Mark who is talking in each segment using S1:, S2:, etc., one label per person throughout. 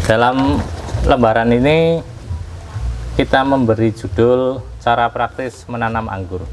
S1: Dalam lembaran ini kita memberi judul cara praktis menanam anggur.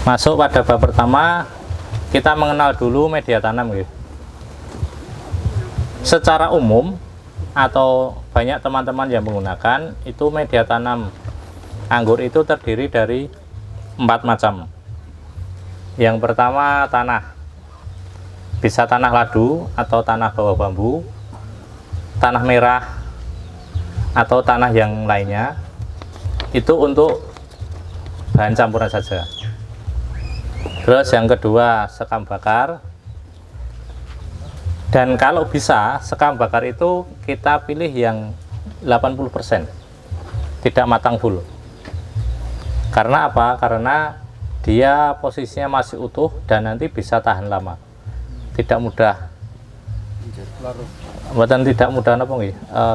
S1: Masuk pada bab pertama, kita mengenal dulu media tanam gitu. Secara umum atau banyak teman-teman yang menggunakan itu media tanam anggur itu terdiri dari 4 macam. Yang pertama tanah, bisa tanah ladu atau tanah bawah bambu, tanah merah atau tanah yang lainnya. Itu untuk bahan campuran saja. Terus yang kedua sekam bakar, dan kalau bisa sekam bakar itu kita pilih yang 80%, tidak matang full. Karena apa? Karena dia posisinya masih utuh dan nanti bisa tahan lama, tidak mudah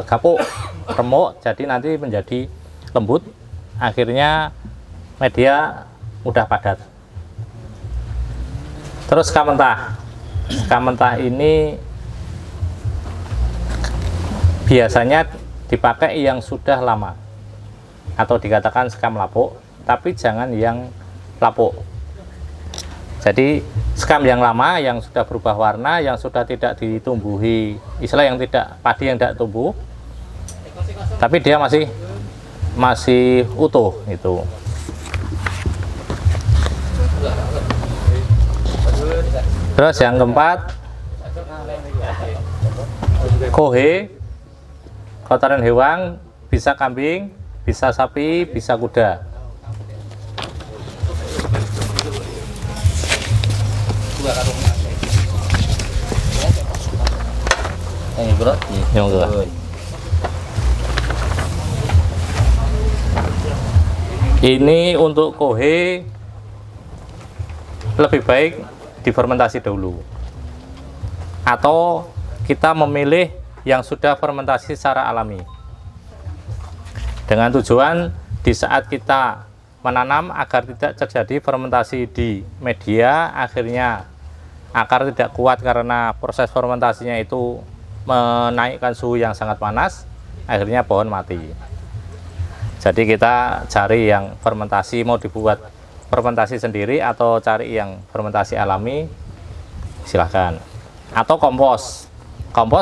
S1: kapuk, remuk, jadi nanti menjadi lembut, akhirnya media mudah padat. Terus sekam mentah. Sekam mentah ini biasanya dipakai yang sudah lama atau dikatakan sekam lapuk, tapi jangan yang lapuk. Jadi sekam yang lama yang sudah berubah warna, yang sudah tidak ditumbuhi, istilah yang tidak padi yang tidak tumbuh, tapi dia masih utuh itu. Terus yang keempat, kohe, kotoran hewan, bisa kambing, bisa sapi, bisa kuda. Ini untuk kohe lebih baik difermentasi dahulu, atau kita memilih yang sudah fermentasi secara alami, dengan tujuan di saat kita menanam agar tidak terjadi fermentasi di media, akhirnya akar tidak kuat karena proses fermentasinya itu menaikkan suhu yang sangat panas, akhirnya pohon mati. Jadi kita cari yang fermentasi, mau dibuat fermentasi sendiri atau cari yang fermentasi alami, silahkan. Atau kompos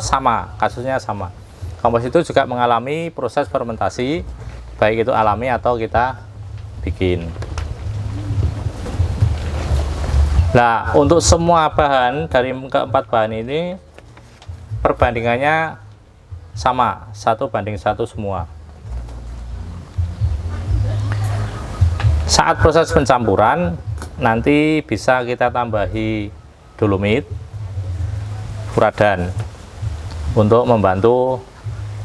S1: sama, kasusnya sama. Kompos itu juga mengalami proses fermentasi, baik itu alami atau kita bikin. Nah, untuk semua bahan dari keempat bahan ini perbandingannya sama, 1:1 semua. Saat proses pencampuran nanti bisa kita tambahi dolomit, furadan untuk membantu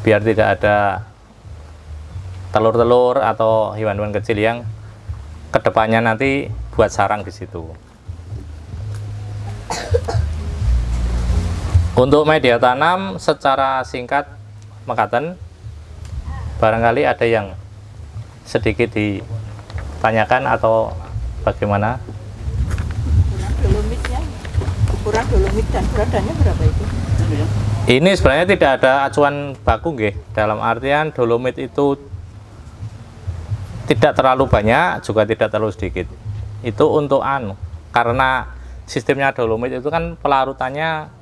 S1: biar tidak ada telur-telur atau hewan-hewan kecil yang kedepannya nanti buat sarang di situ. Untuk media tanam secara singkat mekaten, barangkali ada yang sedikit ditanyakan atau bagaimana?
S2: Ukuran dolomit dan furadannya berapa itu?
S1: Ini sebenarnya tidak ada acuan baku nggih. Dalam artian dolomit itu tidak terlalu banyak, juga tidak terlalu sedikit. Itu untuk karena sistemnya dolomit itu kan pelarutannya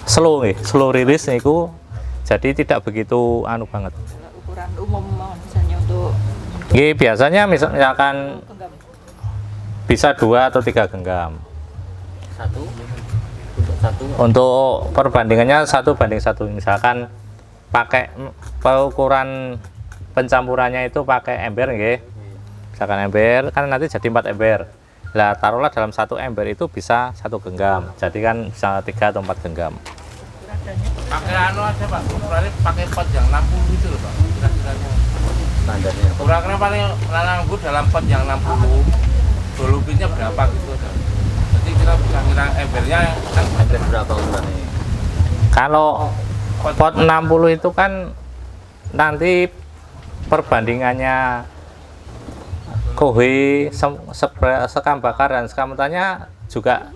S1: slow rilis niku, jadi tidak begitu banget.
S2: Ukuran umum misalnya untuk
S1: Nggih, biasanya misalkan
S2: genggam.
S1: bisa 2 atau 3 genggam.
S3: Satu untuk satu.
S1: Untuk perbandingannya 1:1. Misalkan pakai ukuran pencampurannya itu pakai ember nggih. Misalkan ember kan nanti jadi 4 ember. Lah taruhlah dalam 1 ember itu bisa 1 genggam. Jadi kan bisa 3 atau 4 genggam.
S4: Pakai anu aja Pak, ukurannya pakai pot yang 60 itu loh Pak, kira-kiranya.
S3: Standarnya apa?
S4: Kira-kira paling lanang bu dalam pot yang 60, dolupinnya berapa gitu. Jadi kita bisa kira embernya kan
S3: Ember berapa ukurannya?
S1: Kalau pot 60 itu kan nanti perbandingannya kohe, sekam bakar dan sekam mentahnya juga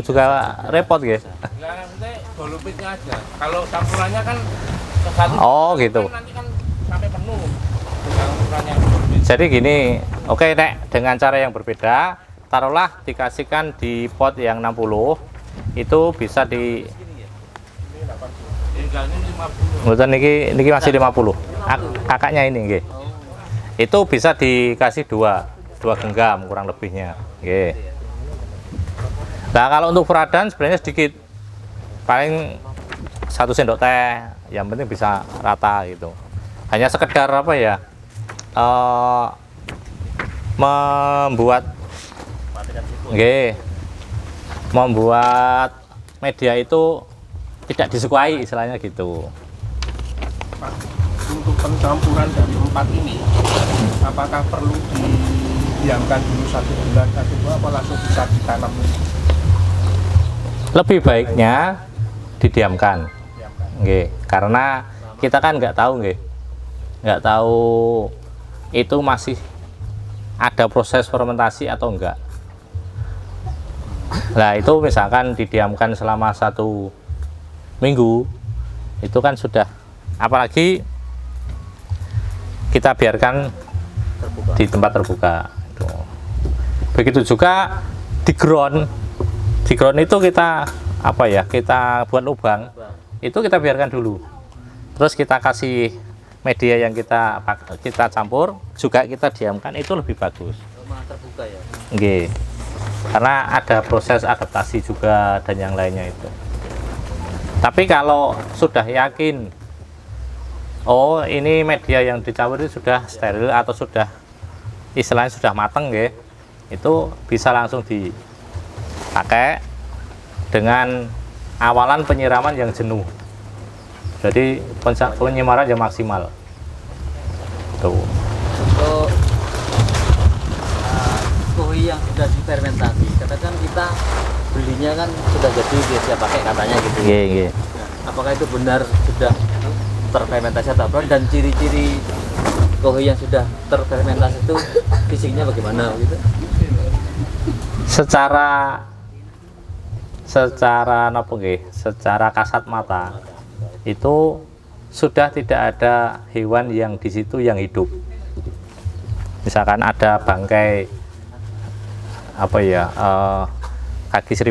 S1: juga repot guys.
S4: Nah, nanti dolupinnya aja. Kalau campurannya kan satu.
S1: Oh gitu.
S4: Kan nanti kan sampai penuh dengan ukurannya dolupin.
S1: Jadi gini, oke Nek, dengan cara yang berbeda, taruhlah dikasihkan di pot yang 60, itu bisa di
S4: Enggak, ini 50.
S1: Mboten niki masih 50. Kakaknya ini nggih. Itu bisa dikasih 2 genggam kurang lebihnya. Nggih. Nah, kalau untuk peradan sebenarnya sedikit. Paling 1 sendok teh, yang penting bisa rata gitu. Hanya sekedar apa ya? Membuat media itu tidak disukai istilahnya gitu.
S4: Pak, untuk pencampuran dari 4 ini, apakah perlu didiamkan dulu 1 bulan atau 2 apa langsung bisa ditanam?
S1: Lebih baiknya didiamkan, nggih, karena kita kan nggak tahu itu masih ada proses fermentasi atau enggak. Nah itu misalkan didiamkan selama 1 minggu, itu kan sudah, apalagi kita biarkan
S3: Terbuka.
S1: di tempat terbuka. Begitu juga di ground itu kita kita buat lubang, itu kita biarkan dulu, terus kita kasih media yang kita campur, juga kita diamkan, itu lebih bagus.
S3: Malah terbuka ya.
S1: Nggih. Karena ada proses adaptasi juga dan yang lainnya itu. Tapi kalau sudah yakin, oh ini media yang dicampur itu sudah steril atau sudah istilahnya sudah mateng nggih, itu bisa langsung dipakai dengan awalan penyiraman yang jenuh. Jadi penyiraman yang maksimal. Tuh.
S3: Untuk koi yang sudah difermentasi, katakan kita belinya kan sudah jadi siap pakai katanya gitu.
S1: Nggih, nggih.
S3: Nah, apakah itu benar sudah terfermentasi atau apa? Dan ciri-ciri koi yang sudah terfermentasi itu fisiknya bagaimana gitu?
S1: Secara secara kasat mata itu sudah tidak ada hewan yang di situ yang hidup. Misalkan ada bangkai kaki 1000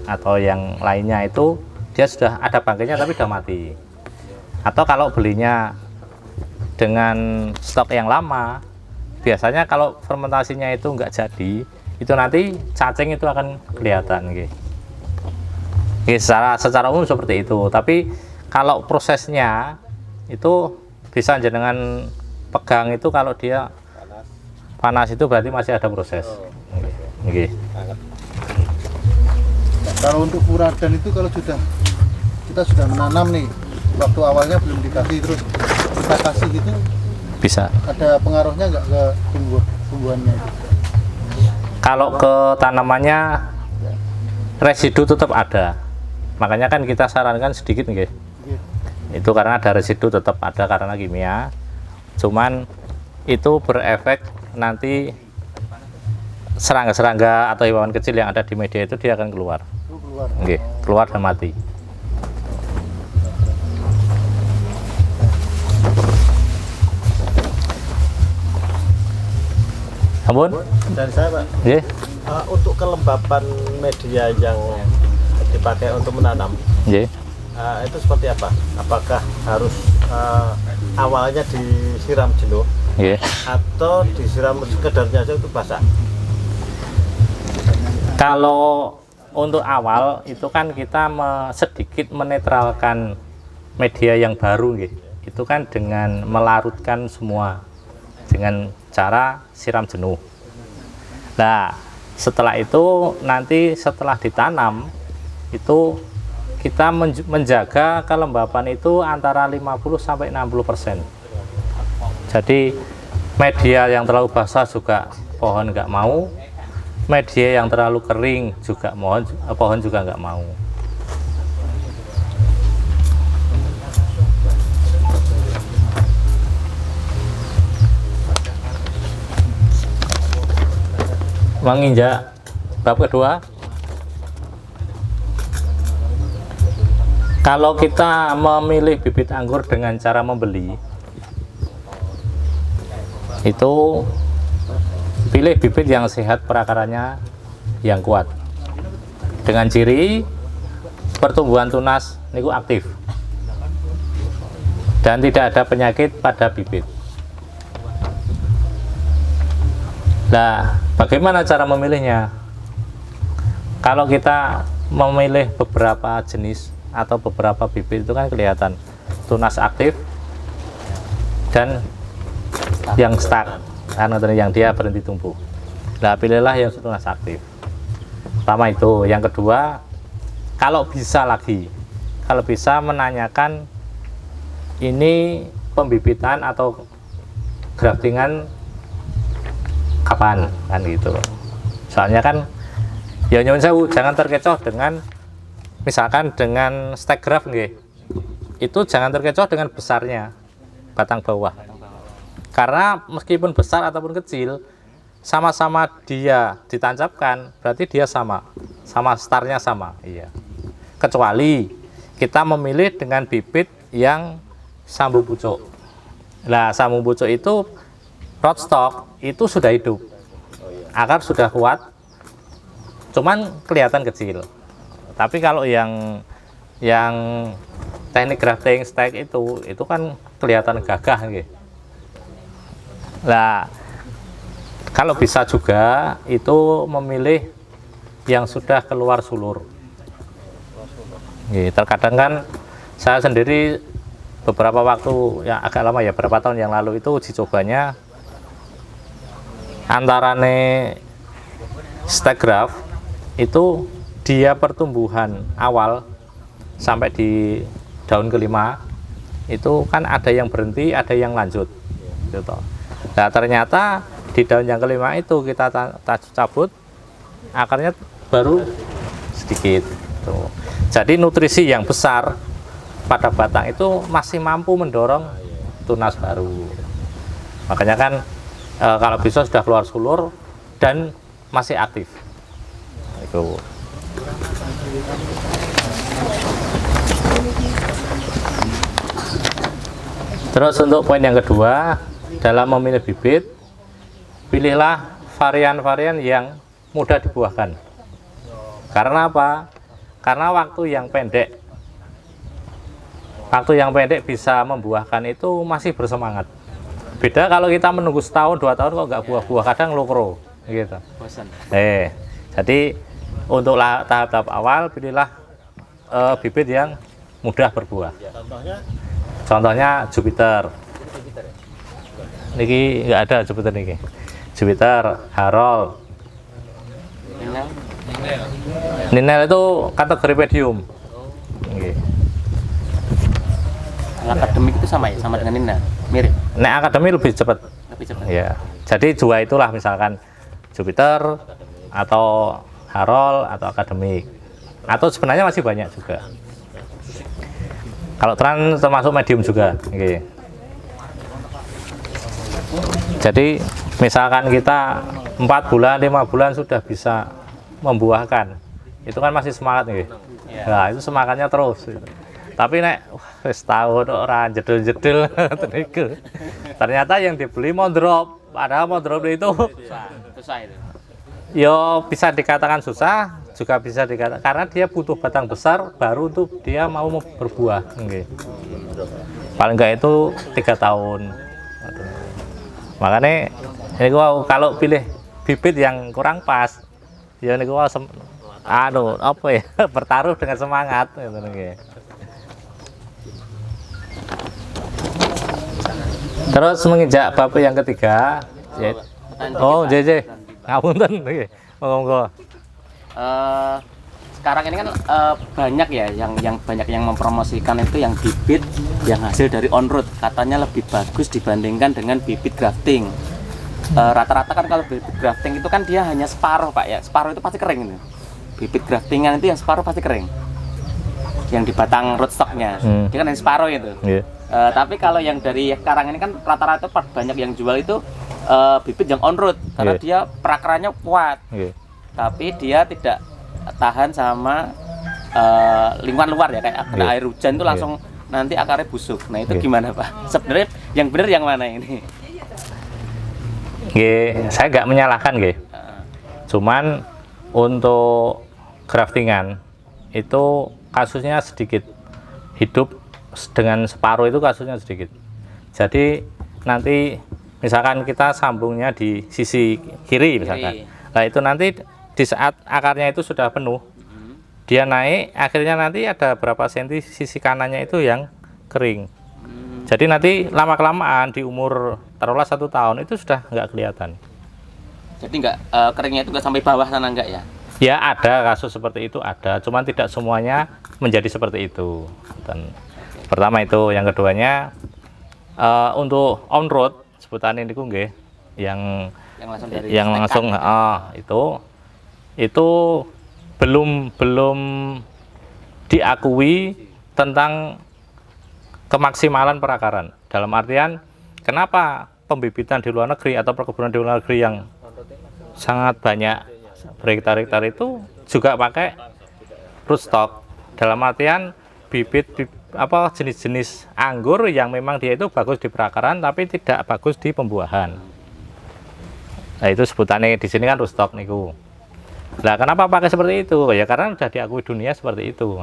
S1: atau yang lainnya, itu dia sudah ada bangkainya tapi sudah mati. Atau kalau belinya dengan stok yang lama, biasanya kalau fermentasinya itu enggak jadi, itu nanti cacing itu akan kelihatan gitu. Secara umum seperti itu. Tapi kalau prosesnya itu bisa dengan pegang itu, kalau dia panas itu berarti masih ada proses. Nggih.
S5: Kalau untuk puradan itu, kalau kita sudah menanam nih, waktu awalnya belum dikasih, terus kita kasih gitu,
S1: Bisa.
S5: ada pengaruhnya nggak ke tumbuhannya?
S1: Kalau ke tanamannya residu tetap ada. Makanya kan kita sarankan sedikit nggih.
S5: Iya.
S1: Itu karena ada residu tetap ada karena kimia. Cuman itu berefek nanti serangga-serangga atau hewan kecil yang ada di media itu dia akan keluar.
S5: Itu keluar.
S1: Nggih, keluar dan mati. Ampun?
S6: Dan saya Pak,
S1: Nggih.
S6: untuk kelembapan media yang dipakai untuk menanam,
S1: Nggih.
S6: itu seperti apa? Apakah harus awalnya disiram jenuh
S1: Nggih.
S6: atau disiram sekedarnya aja itu basah?
S1: Kalau untuk awal itu kan kita sedikit menetralkan media yang baru nggih. Itu kan dengan melarutkan semua dengan cara siram jenuh. Nah, setelah itu nanti setelah ditanam itu kita menjaga kelembapan itu antara 50 sampai 60%. Jadi media yang terlalu basah juga pohon nggak mau, media yang terlalu kering juga pohon juga nggak mau. Menginjak bab kedua, kalau kita memilih bibit anggur dengan cara membeli, itu pilih bibit yang sehat, perakarannya yang kuat, dengan ciri pertumbuhan tunas niku aktif dan tidak ada penyakit pada bibit. Nah, bagaimana cara memilihnya? Kalau kita memilih beberapa jenis atau beberapa bibit itu kan kelihatan tunas aktif dan yang stuck, karena yang dia berhenti tumbuh. Nah, pilihlah yang tunas aktif. Pertama itu. Yang kedua, kalau bisa lagi, kalau bisa menanyakan ini pembibitan atau graftingan kapan, kan gitu. Soalnya kan ya nyuwun sewu, jangan terkecoh dengan misalkan dengan stek graf nggih. Itu jangan terkecoh dengan besarnya batang bawah. Karena meskipun besar ataupun kecil, sama-sama dia ditancapkan, berarti dia sama startnya sama. Iya. Kecuali kita memilih dengan bibit yang sambu pucuk. Nah, sambu pucuk itu rootstock itu sudah hidup, akar sudah kuat, cuman kelihatan kecil. Tapi kalau yang teknik grafting stek itu kan kelihatan gagah gitu. Nah, kalau bisa juga itu memilih yang sudah keluar sulur. Terkadang kan saya sendiri beberapa waktu yang agak lama ya, beberapa tahun yang lalu itu uji cobanya antarane stek graf itu dia pertumbuhan awal sampai di daun kelima itu kan ada yang berhenti, ada yang lanjut gitu. Nah, ternyata di daun yang kelima itu kita cabut, akarnya baru sedikit tuh. Jadi nutrisi yang besar pada batang itu masih mampu mendorong tunas baru. Makanya kan kalau bisa sudah keluar sulur dan masih aktif. Itu. Terus untuk poin yang kedua, dalam memilih bibit, pilihlah varian-varian yang mudah dibuahkan. Karena apa? Karena waktu yang pendek bisa membuahkan itu masih bersemangat. Beda kalau kita menunggu setahun, 2 tahun kok nggak buah-buah, kadang lokro gitu.
S3: Bosan.
S1: Jadi untuk tahap-tahap awal pilihlah bibit yang mudah berbuah. Contohnya Jupiter. Niki nggak ada Jupiter niki. Jupiter, Harold. Ninel itu kategori medium.
S3: Akademik itu sama ya, sama dengan Nina, mirip.
S1: Nek akademi lebih cepat.
S3: Lebih cepat.
S1: Ya. Jadi dua itulah misalkan Jupiter atau Harold atau akademik. Atau sebenarnya masih banyak juga. Kalau Tran termasuk medium juga. Oke. Jadi misalkan kita 4 bulan, 5 bulan sudah bisa membuahkan, itu kan masih semangat nih. Nah, itu semangatnya terus. Tapi nek setahun orang jedel-jedel ternyata yang dibeli mau drop, padahal mau drop itu
S3: Susah itu.
S1: yo bisa dikatakan susah, juga bisa dikatakan karena dia butuh batang besar baru untuk dia mau berbuah. paling enggak itu 3 tahun. Makanya ini kalau pilih bibit yang kurang pas, ya ini apa ya, bertaruh dengan semangat gitu nih. Terus menginjak bab yang ketiga, ya. Oh, JJ, ngapunten nggih. Monggo.
S7: Sekarang ini kan banyak ya yang banyak yang mempromosikan itu yang bibit yang hasil dari on road, katanya lebih bagus dibandingkan dengan bibit grafting. Rata-rata kan kalau bibit grafting itu kan dia hanya separuh Pak ya, separuh itu pasti kering itu. Bibit graftingan itu yang separuh pasti kering, yang di batang rootstocknya dia kan yang separuh itu. Tapi kalau yang dari sekarang ini kan rata-rata banyak yang jual itu bibit yang on road karena dia perakarannya kuat, tapi dia tidak tahan sama lingkungan luar ya, kayak kena air hujan itu langsung nanti akarnya busuk. Nah itu gimana Pak? Sebenarnya yang benar yang mana ini?
S1: Saya nggak menyalahkan cuman untuk graftingan itu kasusnya sedikit, hidup dengan separuh itu kasusnya sedikit. Jadi nanti misalkan kita sambungnya di sisi kiri misalkan, nah itu nanti di saat akarnya itu sudah penuh, dia naik, akhirnya nanti ada berapa senti sisi kanannya itu yang kering. Jadi nanti lama-kelamaan di umur taruhlah 1 tahun itu sudah nggak kelihatan.
S7: Jadi nggak keringnya itu nggak sampai bawah sana nggak ya?
S1: Ya ada kasus seperti itu ada, cuman tidak semuanya menjadi seperti itu. Dan pertama itu, yang keduanya untuk on road sebutan ini nggih, yang
S7: langsung dari
S1: itu belum diakui tentang kemaksimalan perakaran. Dalam artian kenapa pembibitan di luar negeri atau perkebunan di luar negeri yang sangat banyak berhektar-hektar itu juga pakai rootstock. Dalam artian bibit jenis-jenis anggur yang memang dia itu bagus di perakaran tapi tidak bagus di pembuahan. Nah itu sebutannya di sini kan rootstock niku. Nah kenapa pakai seperti itu? Ya karena sudah diakui dunia seperti itu.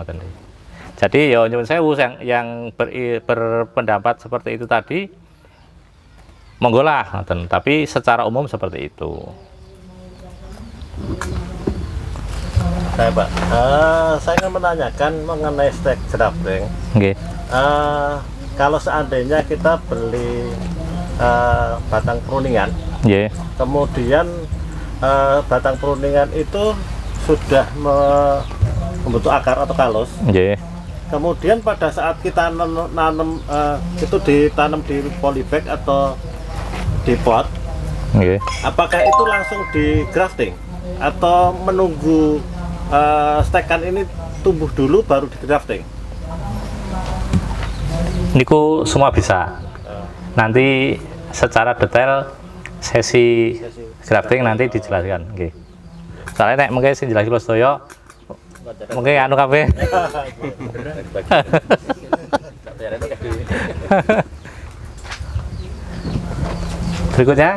S1: Jadi ya nyuwun sewu yang berpendapat seperti itu tadi, monggo lah, tapi secara umum seperti itu.
S6: Pak, saya ingin menanyakan mengenai stek grafting. Kalau seandainya kita beli batang pruningan, kemudian batang pruningan itu sudah membentuk akar atau kalus, kemudian pada saat kita nanam itu ditanam di polybag atau di pot, apakah itu langsung di grafting atau menunggu stekan ini tumbuh dulu baru di grafting?
S1: Niku semua bisa. Nanti secara detail sesi grafting nanti dijelaskan. Soalnya nek mungkin sing jelas sedaya mungkin anu kabeh. Berikutnya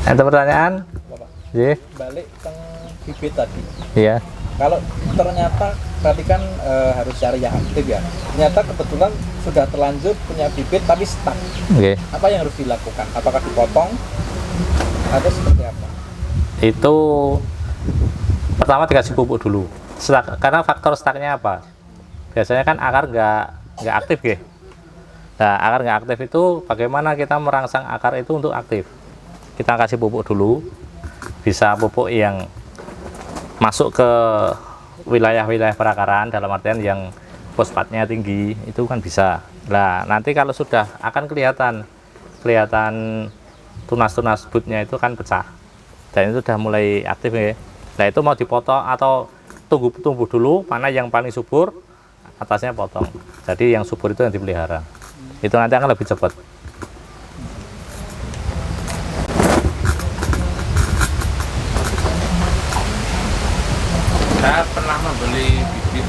S1: ada pertanyaan?
S8: Balik ke bibit tadi.
S1: Iya.
S8: Kalau ternyata berarti kan harus cari yang aktif ya. Ternyata kebetulan sudah terlanjur punya bibit tapi stuck. Apa yang harus dilakukan? Apakah dipotong atau seperti apa?
S1: Itu pertama dikasih pupuk dulu. Karena faktor stucknya apa? Biasanya kan akar nggak aktif Nah akar nggak aktif itu bagaimana kita merangsang akar itu untuk aktif? Kita kasih pupuk dulu. Bisa pupuk yang masuk ke wilayah-wilayah perakaran, dalam artian yang fosfatnya tinggi, itu kan bisa. Nah nanti kalau sudah akan kelihatan tunas-tunas butnya itu kan pecah dan itu sudah mulai aktif Nah itu mau dipotong atau tumbuh dulu, mana yang paling subur atasnya potong. Jadi yang subur itu yang dipelihara, itu nanti akan lebih cepat.
S4: Saya pernah membeli bibit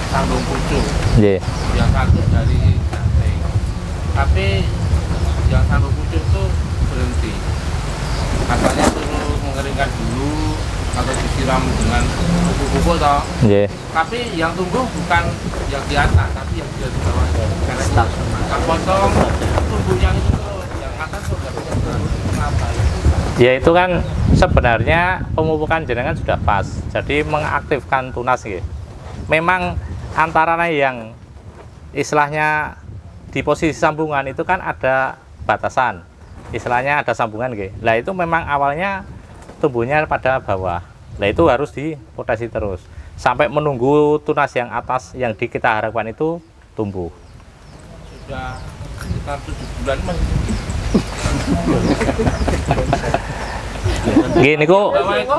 S4: sandung pucuk,
S1: yang
S4: satu dari grafting, tapi yang sandung pucuk itu berhenti. Asalnya suruh mengeringkan dulu, atau disiram dengan pupuk-pupuk toh.
S1: Nggih.
S4: Tapi yang tumbuh bukan yang di atas, tapi yang di bawah. Karena maka potong tumbuhnya itu terus, yang atas tuh nggak bisa terus. Kenapa?
S1: Ya itu kan sebenarnya pemupukan jenengan sudah pas. Jadi mengaktifkan tunas gitu. Memang antara yang istilahnya di posisi sambungan itu kan ada batasan. Istilahnya ada sambungan gitu. Lah itu memang awalnya tumbuhnya pada bawah. Nah itu harus dipotasi terus sampai menunggu tunas yang atas yang kita harapkan itu tumbuh.
S4: Sudah sekitar 7 bulan mas.
S1: Gini kok.
S4: Bawah itu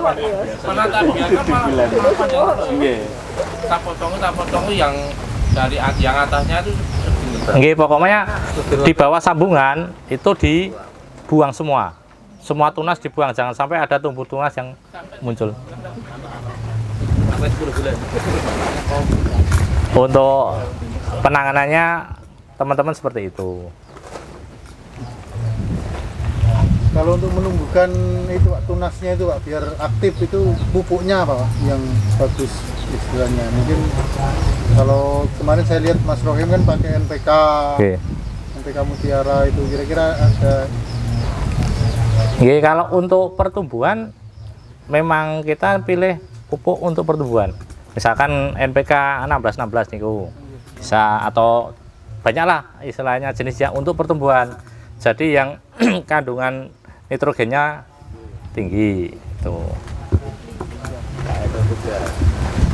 S4: mana tadi kan malah panjang. Tak potong yang dari yang atasnya itu segini.
S1: Nggih, pokoknya di bawah sambungan itu dibuang semua. Semua tunas dibuang, jangan sampai ada tumbuh tunas yang muncul. Untuk penanganannya teman-teman seperti itu.
S5: Kalau untuk menumbuhkan itu Pak, tunasnya itu Pak, biar aktif itu pupuknya apa Pak, yang bagus istilahnya. Mungkin kalau kemarin saya lihat Mas Rohim kan pakai NPK,
S1: Oke.
S5: NPK Mutiara itu kira-kira ada.
S1: Oke, kalau untuk pertumbuhan memang kita pilih pupuk untuk pertumbuhan. Misalkan NPK 1616 niku bisa, atau banyaklah istilahnya jenisnya untuk pertumbuhan. Jadi yang kandungan nitrogennya tinggi itu.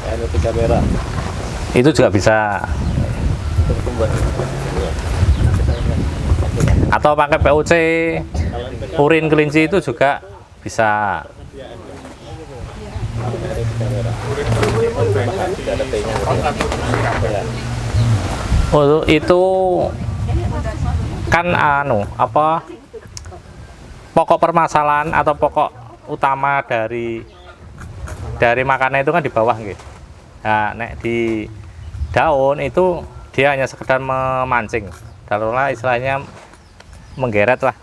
S6: NPK merah.
S1: Itu juga bisa. Atau pakai POC urin kelinci itu juga bisa. Oh, itu kan pokok permasalahan atau pokok utama dari makanan itu kan di bawah gitu. Nah, nek di daun itu dia hanya sekedar memancing, taruhlah istilahnya menggeret lah.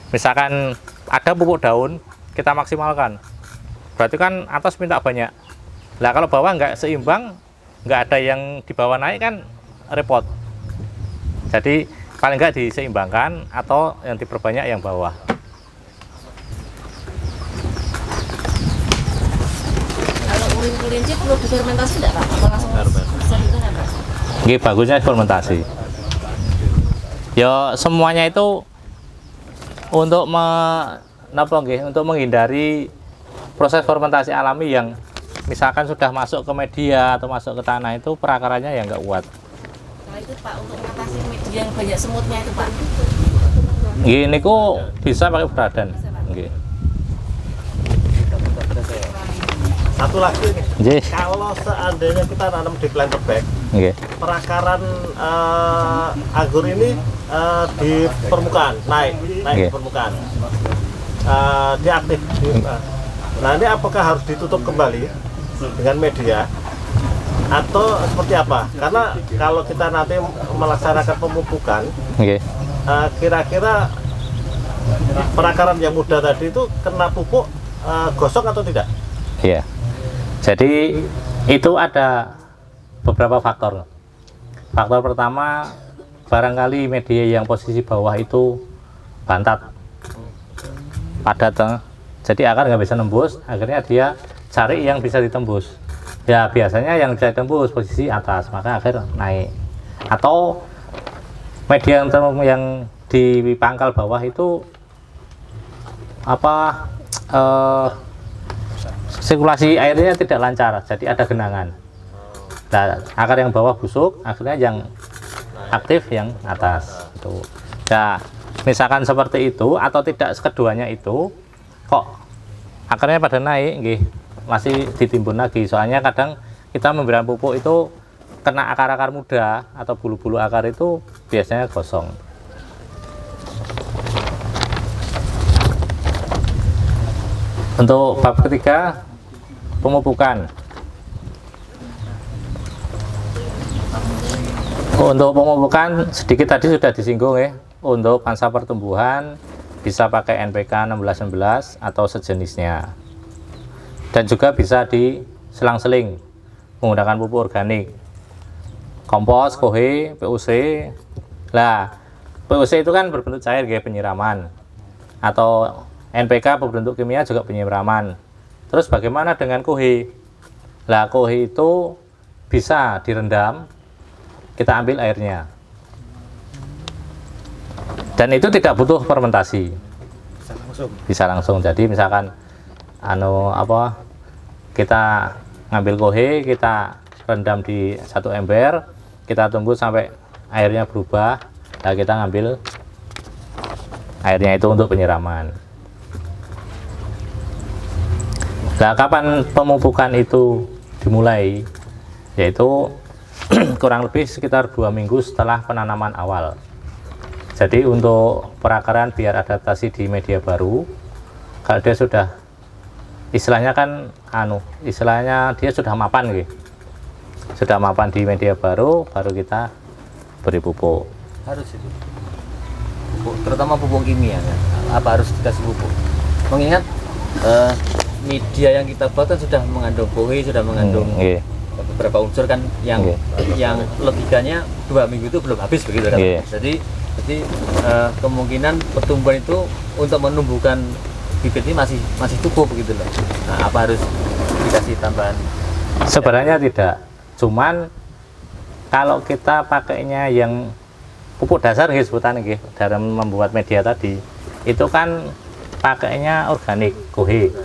S1: Misalkan ada pupuk daun kita maksimalkan, berarti kan atas minta banyak. Lah kalau bawah nggak seimbang, nggak ada yang di bawah naik kan repot. Jadi paling nggak diseimbangkan atau yang diperbanyak yang bawah.
S9: Kalau urin kelinci perlu difermentasi tidak Pak? Atau langsung bisa digunakan Pak?
S1: Oke, bagusnya fermentasi. Ya semuanya itu untuk untuk menghindari proses fermentasi alami yang misalkan sudah masuk ke media atau masuk ke tanah itu perakarannya yang nggak kuat.
S9: Nah itu Pak, untuk mengatasi media yang banyak semutnya itu Pak?
S1: Gini kok bisa pakai beradan. Oke.
S6: Satu lagi nih,
S1: Nggih.
S6: kalau seandainya kita tanam di planter bag,
S1: Nggih.
S6: perakaran anggur ini di permukaan, naik
S1: Nggih.
S6: di permukaan, dia aktif. Nah ini apakah harus ditutup kembali dengan media atau seperti apa? Karena kalau kita nanti melaksanakan pemupukan,
S1: Nggih.
S6: kira-kira perakaran yang muda tadi itu kena pupuk gosong atau tidak?
S1: Iya. Jadi itu ada beberapa faktor. Faktor pertama, barangkali media yang posisi bawah itu bantat, padat, jadi akar nggak bisa nembus. Akhirnya dia cari yang bisa ditembus. Ya biasanya yang bisa ditembus posisi atas, maka akhir naik. Atau media yang di pangkal bawah itu sirkulasi airnya tidak lancar, jadi ada genangan. Nah, akar yang bawah busuk, akhirnya yang aktif yang atas. Itu. Nah, misalkan seperti itu atau tidak keduanya itu, kok akarnya pada naik, nggih, masih ditimbun lagi. Soalnya kadang kita memberikan pupuk itu kena akar-akar muda atau bulu-bulu akar itu biasanya gosong. Untuk bab ketiga, pemupukan. Untuk pemupukan sedikit tadi sudah disinggung ya. Untuk pangsa pertumbuhan bisa pakai NPK 1616 atau sejenisnya. Dan juga bisa diselang-seling menggunakan pupuk organik, kompos, kohe, PUC. Lah, PUC itu kan berbentuk cair kayak penyiraman, atau NPK berbentuk kimia juga penyiraman. Terus bagaimana dengan kohe? Lah, kohe itu bisa direndam, kita ambil airnya, dan itu tidak butuh fermentasi, bisa langsung. Jadi misalkan kita ngambil kohe, kita rendam di satu ember, kita tunggu sampai airnya berubah, nah kita ngambil airnya itu untuk penyiraman. Nah, kapan pemupukan itu dimulai? Yaitu kurang lebih sekitar 2 minggu setelah penanaman awal. Jadi untuk perakaran biar adaptasi di media baru, kalau dia sudah istilahnya kan istilahnya dia sudah mapan gitu. Sudah mapan di media baru kita beri pupuk.
S3: Harus itu pupuk, terutama pupuk kimia kan? Apa harus dikasih pupuk? Mengingat media yang kita buat kan sudah mengandung kohe, sudah mengandung beberapa unsur kan yang logikanya 2 minggu itu belum habis begitu kan? Jadi kemungkinan pertumbuhan itu untuk menumbuhkan bibit ini masih cukup begitu loh. Nah, apa harus dikasih tambahan?
S1: Sebenarnya tidak, cuman kalau kita pakainya yang pupuk dasar sebutan dalam membuat media tadi, itu kan pakainya organik kohe.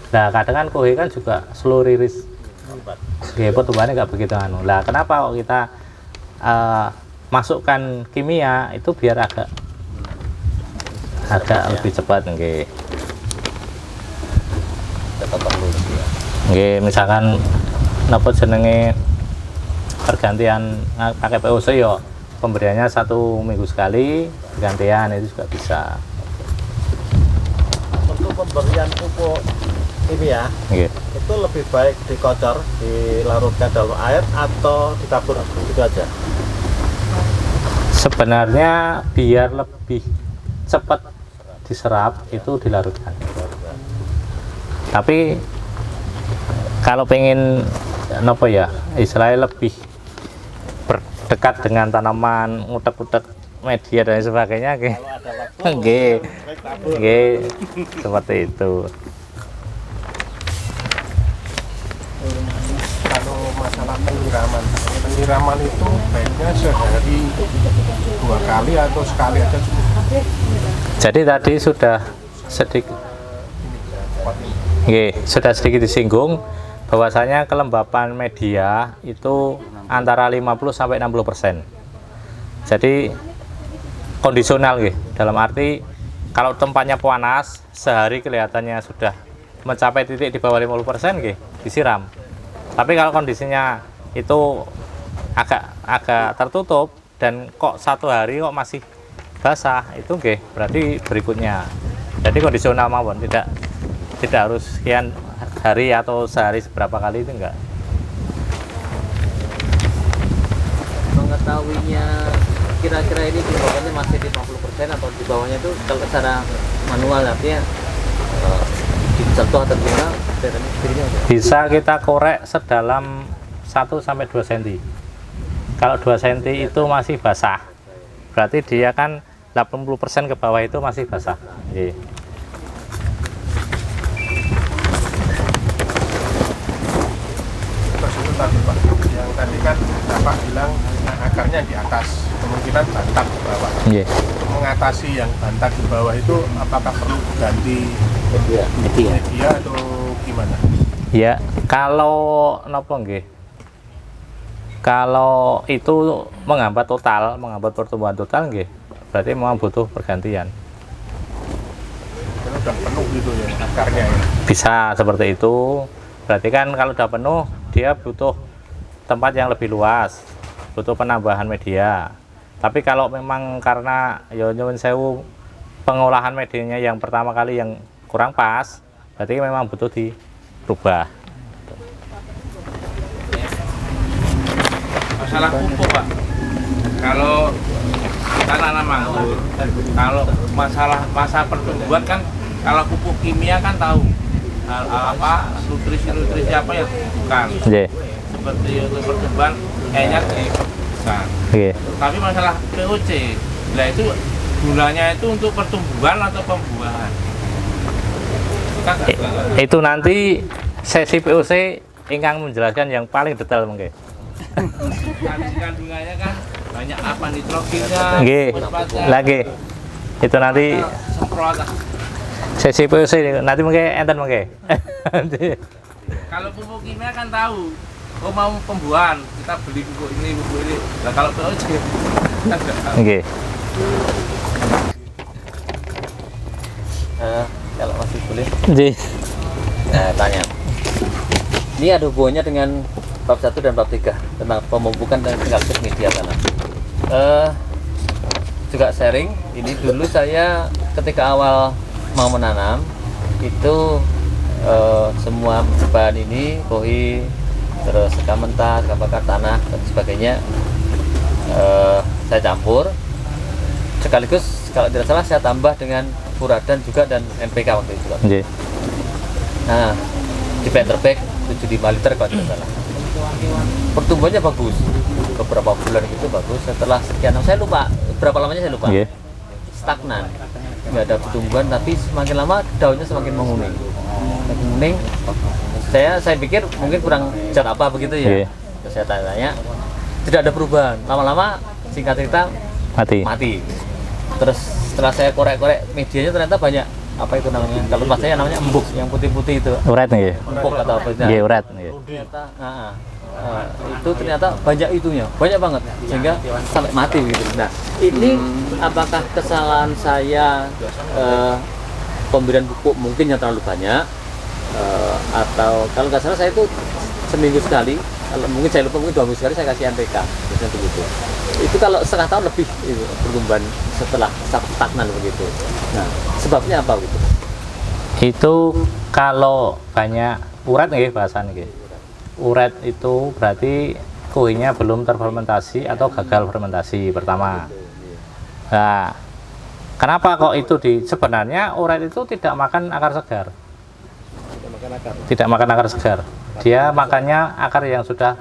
S1: Nah, kadang kan kohe kan juga slow release, pertumbuhannya nggak begitu Lah, kenapa kok kita masukkan kimia itu biar agak lebih cepat misalkan napa jenenge pergantian pakai PUC ya pemberiannya 1 minggu sekali pergantian, itu juga bisa.
S6: Untuk pemberian pupuk kimia itu lebih baik dikocor, dilarutkan dalam air, atau ditabur gitu aja?
S1: Sebenarnya biar lebih cepat diserap itu dilarutkan. Tapi kalau pengen istilahnya lebih berdekat dengan tanaman, ngutek-ngutek media dan sebagainya, seperti itu.
S4: Kalau masalah penyiraman itu baiknya sehari 2 kali atau sekali aja cukup.
S1: Jadi tadi sudah sedikit disinggung bahwasanya kelembapan media itu antara 50-60%. Jadi kondisional dalam arti kalau tempatnya panas sehari kelihatannya sudah mencapai titik di bawah 50% disiram. Tapi kalau kondisinya itu agak tertutup dan kok 1 hari kok masih basah, itu berarti berikutnya. Jadi kondisional mawon, tidak harus sekian hari atau sehari seberapa kali, itu enggak.
S3: Mengetahuinya kira-kira ini kelembabannya masih di 50% atau di bawahnya itu kalau secara manual, artinya disentuh atau gimana?
S1: Bisa kita korek sedalam 1-2 cm. Kalau 2 cm itu masih basah, berarti dia kan 80% ke bawah itu masih basah.
S4: Terus itu tadi Pak, yang tadi kan Bapak bilang akarnya di atas, kemungkinan bantak ke bawah. Mengatasi yang bantak di bawah itu apakah perlu ganti media atau gimana?
S1: Ya, kalau kalau itu menghambat pertumbuhan total berarti memang butuh pergantian.
S4: Kalau udah penuh gitu ya akarnya ya?
S1: Bisa seperti itu. Berarti kan kalau udah penuh dia butuh tempat yang lebih luas, butuh penambahan media. Tapi kalau memang karena nyuwun sewu pengolahan medianya yang pertama kali yang kurang pas, berarti memang butuh dirubah.
S10: Masalah pupuk Pak, kalau kita nanam anggur, kalau masa pertumbuhan kan kalau pupuk kimia kan tahu nutrisi apa yang bukan. Seperti untuk pertumbuhan enyat bukan. Tapi masalah POC, nah itu gunanya itu untuk pertumbuhan atau pembuahan.
S1: Itu nanti sesi POC ingkang menjelaskan yang paling detail mungkin.
S10: Kandungannya kan banyak apa nitrogennya,
S1: lagi itu nanti
S10: semprot.
S1: Sesi POC nanti mungkin enten mungkin.
S10: Kalau pupuk kimia kan tahu, oh mau pembuahan kita beli pupuk ini. Nah kalau POC kan nggak tahu.
S3: Kalau masih boleh, tanya. Ini ada hubungannya dengan bab 1 dan bab 3 tentang pemupukan dan sekaligus media tanam. Juga sharing, ini dulu saya ketika awal mau menanam itu semua bahan ini, kohi, terus sekam mentah, sekam bakar tanah dan sebagainya saya campur. Sekaligus kalau tidak salah saya tambah dengan furadan juga dan NPK waktu itu. Nah, di Penter Bag 75 liter kalau tidak salah. Pertumbuhannya bagus. Beberapa bulan itu bagus. Setelah sekian, saya lupa berapa lamanya saya lupa. Stagnan. Nggak ada pertumbuhan, tapi semakin lama daunnya semakin menguning. Menguning. Saya pikir mungkin kurang zat apa begitu ya. Terus saya tanya, tidak ada perubahan. Lama-lama singkat cerita mati. Terus setelah saya korek-korek medianya ternyata banyak apa itu namanya, kalau pas saya namanya embuk yang putih-putih itu
S1: uret nih,
S3: empuk atau apa itu
S1: uret
S3: ternyata itu ternyata banyak itunya, banyak banget sehingga sampai mati gitu. Nah ini apakah kesalahan saya pemberian pupuk mungkin yang terlalu banyak atau kalau nggak salah saya itu seminggu sekali, kalau mungkin saya lupa mungkin 2 minggu sekali saya kasih NPK biasanya begitu. Itu kalau setengah tahun lebih itu pertumbuhan setelah stagnan begitu. Nah, sebabnya apa gitu?
S1: Itu kalau banyak uret nih bahasan nih. Uret itu berarti kuenya belum terfermentasi atau gagal fermentasi pertama. Nah, kenapa kok itu sebenarnya uret itu tidak makan akar segar. Tidak makan akar segar. Dia makannya akar yang sudah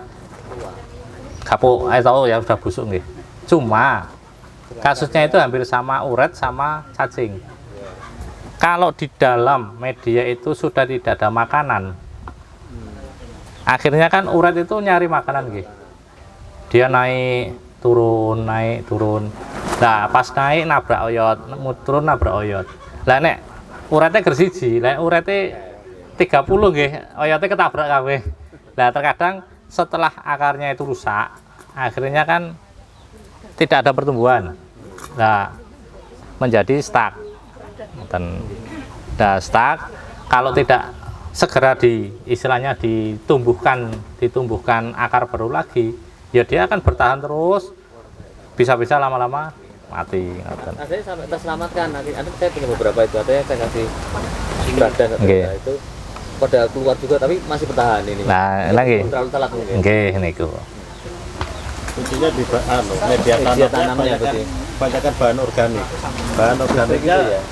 S1: kapuk atau yang sudah busuk nih. Cuma kasusnya itu hampir sama uret sama cacing. Kalau di dalam media itu sudah tidak ada makanan, akhirnya kan uret itu nyari makanan gitu. Dia naik turun. Nah pas naik nabrak oyot, turun nabrak oyot. Lah nek uretnya gersiji, lah uretnya 30 nggih, oyotnya ketabrak kabeh. Nah terkadang setelah akarnya itu rusak, akhirnya kan tidak ada pertumbuhan. Nah, menjadi stuck. Nah, stuck kalau tidak segera istilahnya ditumbuhkan akar baru lagi, ya dia akan bertahan terus. Bisa-bisa lama-lama mati.
S3: Ada sampai terselamatkan. Nanti saya punya beberapa itu, ada yang saya kasih beradan itu pada keluar juga tapi masih bertahan ini.
S1: Nah, lagi.
S3: Terlalu telat mungkin.
S1: Nggih niku.
S6: Kuncinya di media tanamnya banyakkan bahan organik. Bahan organiknya gitu ya?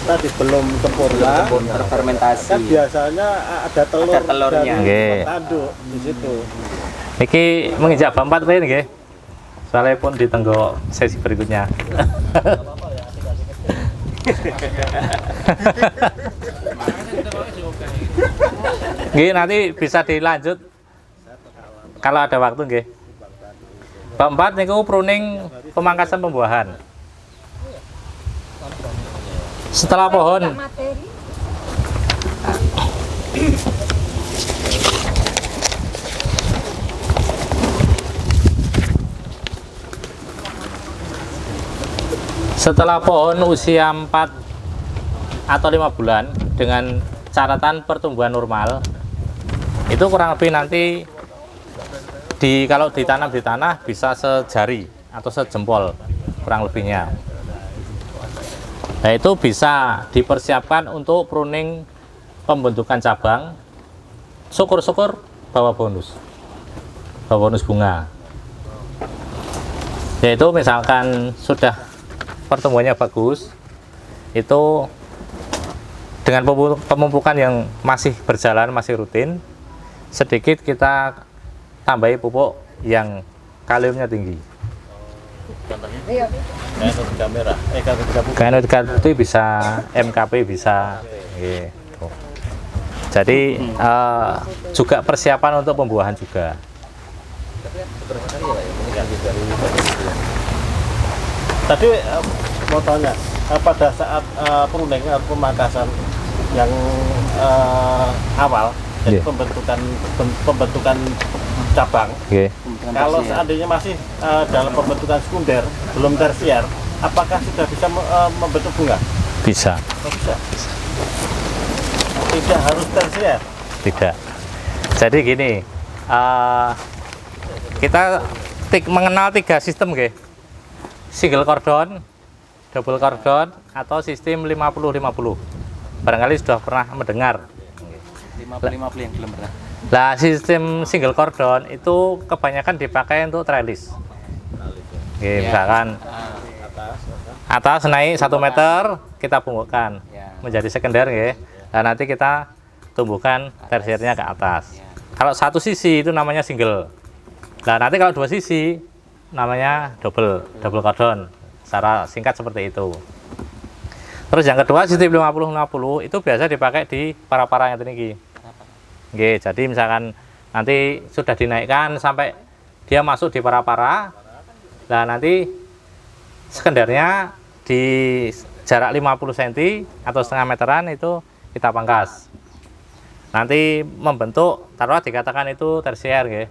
S6: Tadi belum sempurna
S7: fermentasi.
S6: Kan biasanya ada telurnya. Tanduk di situ.
S1: Iki menginjak bab 4 nggih. Soalnya pun ditunggu sesi berikutnya. Nggih, nanti bisa dilanjut kalau ada waktu nggih. Bab 4 niku pruning pemangkasan pembuahan. Setelah pohon usia 4 atau 5 bulan dengan catatan pertumbuhan normal, itu kurang lebih nanti kalau ditanam di tanah bisa sejari atau sejempol kurang lebihnya. Nah itu bisa dipersiapkan untuk pruning pembentukan cabang. Syukur-syukur bawa bonus bunga. Yaitu misalkan sudah pertumbuhannya bagus, itu dengan pemupukan yang masih berjalan, masih rutin, sedikit kita tambahi pupuk yang kaliumnya tinggi.
S6: Contohnya? K3 merah, K3 putih.
S1: K3 putih bisa, MKP bisa. Gitu. Jadi juga persiapan untuk pembuahan juga.
S6: Tadi mau tanya, pada saat pruning atau pemangkasan yang awal, jadi pembentukan cabang, kalau seandainya masih dalam pembentukan sekunder, belum tersier, apakah sudah bisa membentuk bunga?
S1: Bisa.
S6: Oh, bisa. Tidak harus tersier?
S1: Tidak. Jadi gini, kita mengenal 3 sistem, single cordon, double cordon, atau sistem 50-50. Barangkali sudah pernah mendengar.
S7: 50-50 yang belum pernah.
S1: Nah, sistem single cordon itu kebanyakan dipakai untuk trellis. Misalkan atas naik 1 meter, kita bungkukan menjadi sekunder, nah nanti kita tumbuhkan tersiernya ke atas. Kalau satu sisi itu namanya single. Nah nanti kalau 2 sisi namanya double cordon. Secara singkat seperti itu. Terus yang kedua, sistem 50-50 itu biasa dipakai di para-para yang tinggi. Jadi misalkan nanti sudah dinaikkan sampai dia masuk di para-para, nah nanti sekundernya di jarak 50 cm atau setengah meteran itu kita pangkas. Nanti membentuk, taruhlah dikatakan itu tersier,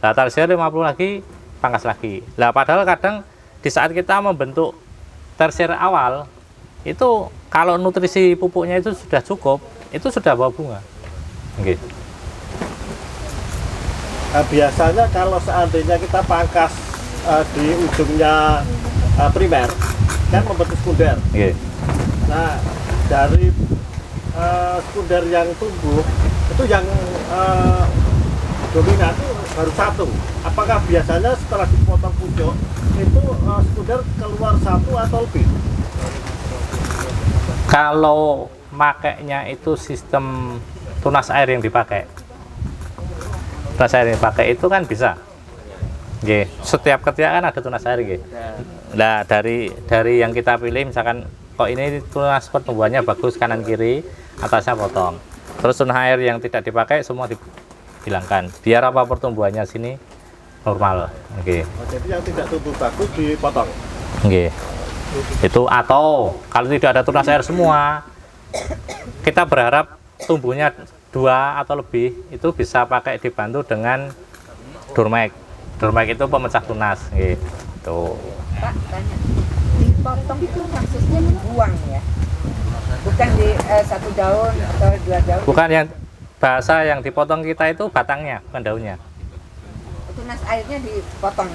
S1: Nah tersier 50 lagi, pangkas lagi. Nah padahal kadang di saat kita membentuk tersier awal, itu kalau nutrisi pupuknya itu sudah cukup, itu sudah bawa bunga.
S6: Nah, biasanya kalau seandainya kita pangkas di ujungnya primer, kan membentuk sekunder. Nah, dari sekunder yang tumbuh itu yang dominan itu baru 1. Apakah biasanya setelah dipotong pucuk itu sekunder keluar 1 atau lebih?
S1: Kalau makainya itu sistem tunas air yang dipakai. Tunas air yang dipakai itu kan bisa. Setiap ketiak kan ada tunas air. Nah, dari yang kita pilih misalkan kok ini tunas pertumbuhannya bagus kanan kiri, atasnya potong. Terus tunas air yang tidak dipakai semua dihilangkan. Biar apa pertumbuhannya sini normal.
S6: Jadi yang tidak tumbuh bagus dipotong.
S1: Itu atau kalau tidak ada tunas air semua, kita berharap tumbuhnya 2 atau lebih, itu bisa pakai dibantu dengan Durmax. Durmax itu pemecah tunas, gitu.
S2: Pak, tanya, dipotong itu maksudnya dibuang ya? Bukan di 1 daun atau 2 daun?
S1: Bukan, yang bahasa yang dipotong kita itu batangnya, bukan daunnya.
S2: Tunas airnya dipotong?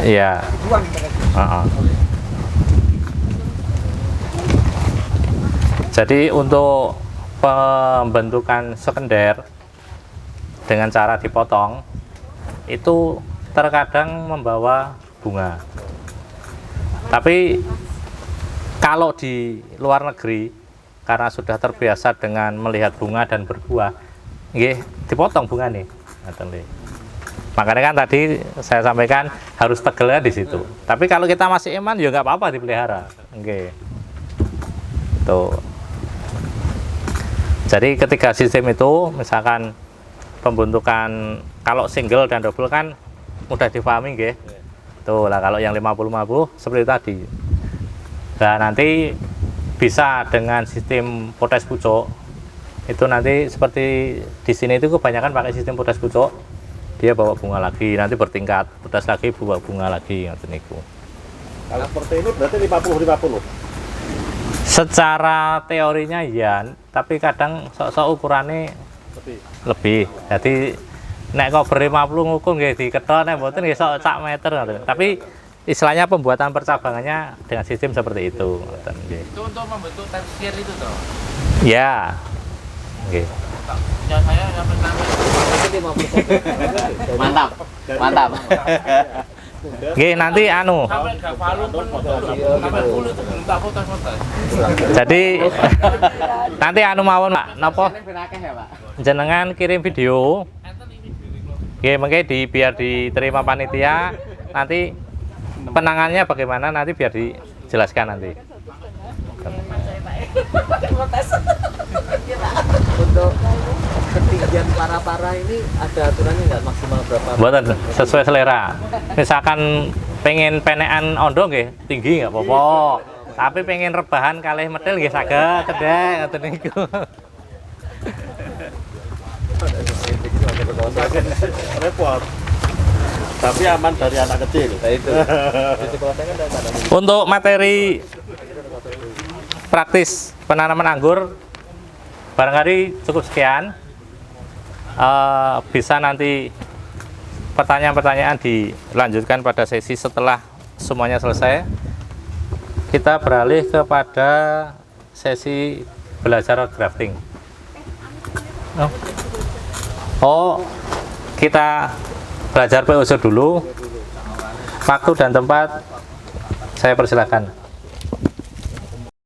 S1: Iya.
S2: Dibuang berarti?
S1: Jadi untuk pembentukan sekunder dengan cara dipotong itu terkadang membawa bunga. Tapi kalau di luar negeri karena sudah terbiasa dengan melihat bunga dan berbuah, dipotong bunga nih. Makanya kan tadi saya sampaikan harus tegelnya di situ. Tapi kalau kita masih iman ya nggak apa-apa dipelihara. Tuh. Jadi ketiga sistem itu, misalkan pembentukan kalau single dan double kan mudah dipahami, Tuh lah, kalau yang 50-50 seperti tadi. Nah nanti bisa dengan sistem potes pucuk. Itu nanti seperti di sini itu kebanyakan pakai sistem potes pucuk. Dia bawa bunga lagi, nanti bertingkat, potes lagi bawa bunga lagi,
S6: Kalau seperti ini berarti 50-50.
S1: Secara teorinya ya, tapi kadang sok-sok ukurannya lebih. Jadi nek kok ber 50 ngukur nggih diketok, nek mboten nggih sok sak meter. Tapi istilahnya pembuatan percabangannya dengan sistem seperti itu.
S10: Itu untuk membentuk tersier itu toh?
S1: Ya.
S10: Ya saya yang pertama.
S7: Mantap.
S1: Nggih, nanti anu.
S10: Sampai gak valum pun sampai kulit belum tak foto-foto.
S1: Jadi nanti anu mawon Pak, napa? Jenengan kirim video. Nggih, mengke biar diterima panitia. Nanti penangannya bagaimana nanti biar dijelaskan nanti.
S3: Untuk ketinggian para ini ada aturannya nggak, maksimal berapa?
S1: Buatan sesuai selera. Misalkan pengen penekan ondo nggih tinggi nggak apa-apa. Tapi pengen rebahan kalih medal nggih saged cedhek ngoten niku.
S6: Repot. Tapi aman dari anak kecil.
S3: Nah, itu.
S1: Untuk materi praktis penanaman anggur barangkali cukup sekian. Bisa nanti pertanyaan-pertanyaan dilanjutkan pada sesi setelah semuanya selesai. Kita beralih kepada sesi belajar grafting. Kita belajar POC dulu. Waktu dan tempat saya persilakan.